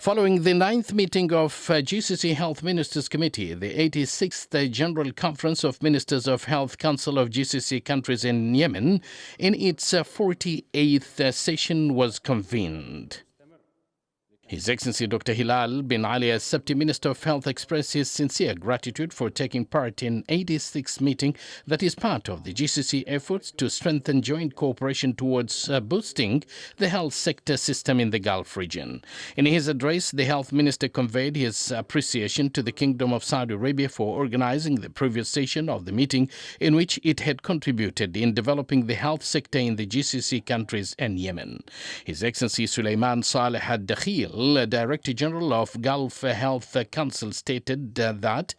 Following the 9th meeting of GCC Health Ministers Committee, the 86th General Conference of Ministers of Health Council of GCC countries in Yemen, in its 48th session was convened. His Excellency Dr. Hilal bin Ali Al-Sabti, Minister of Health, expressed his sincere gratitude for taking part in 86th meeting that is part of the GCC efforts to strengthen joint cooperation towards boosting the health sector system in the Gulf region. In his address, the Health Minister conveyed his appreciation to the Kingdom of Saudi Arabia for organizing the previous session of the meeting, in which it had contributed in developing the health sector in the GCC countries and Yemen. His Excellency Sulaiman Saleh Al-Dakhil, Director General of Gulf Health Council, stated that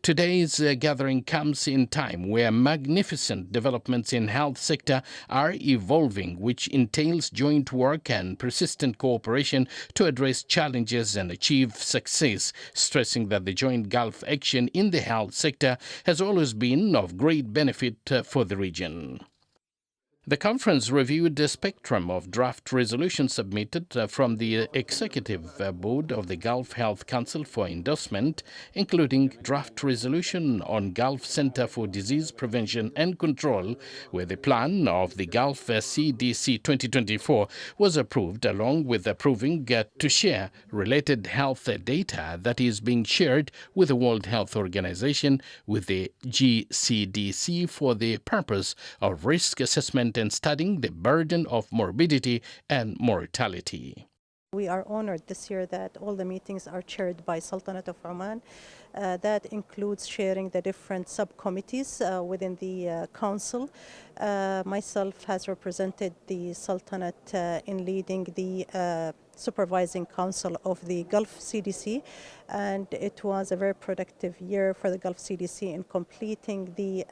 today's gathering comes in time where magnificent developments in health sector are evolving, which entails joint work and persistent cooperation to address challenges and achieve success, stressing that the joint Gulf action in the health sector has always been of great benefit for the region. The conference reviewed the spectrum of draft resolutions submitted from the Executive Board of the Gulf Health Council for endorsement, including draft resolution on Gulf Center for Disease Prevention and Control, where the plan of the Gulf CDC 2024 was approved, along with approving to share related health data that is being shared with the World Health Organization with the GCDC for the purpose of risk assessment and studying the burden of morbidity and mortality. We are honored this year that all the meetings are chaired by Sultanate of Oman. That includes sharing the different subcommittees within the council. Myself has represented the Sultanate in leading the supervising council of the Gulf CDC, and it was a very productive year for the Gulf CDC in completing the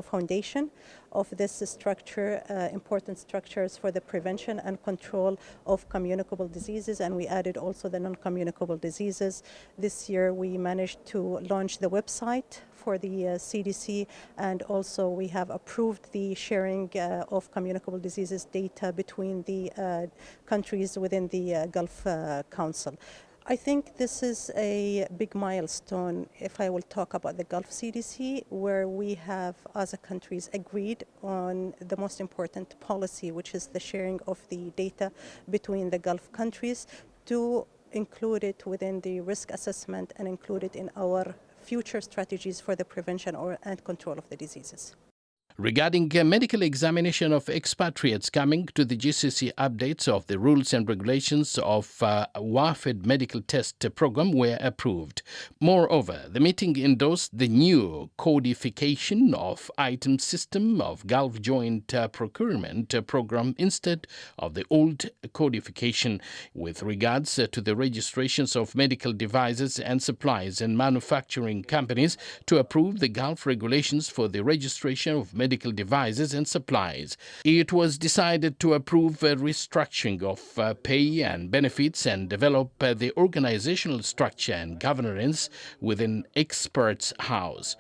foundation of this structure, important structures for the prevention and control of communicable diseases, and we added also the non-communicable diseases. This year we managed to launch the website for the CDC, and also we have approved the sharing of communicable diseases data between the countries within the Gulf Council. I think this is a big milestone if I will talk about the Gulf CDC, where we have, as a countries, agreed on the most important policy, which is the sharing of the data between the Gulf countries, to include it within the risk assessment and include it in our future strategies for the prevention and control of the diseases. Regarding medical examination of expatriates coming to the GCC, updates of the rules and regulations of WAFED medical test program were approved. Moreover, the meeting endorsed the new codification of item system of Gulf Joint Procurement Program instead of the old codification with regards to the registrations of medical devices and supplies and manufacturing companies to approve the Gulf regulations for the registration of medical devices and supplies. It was decided to approve a restructuring of pay and benefits and develop the organizational structure and governance within experts' house.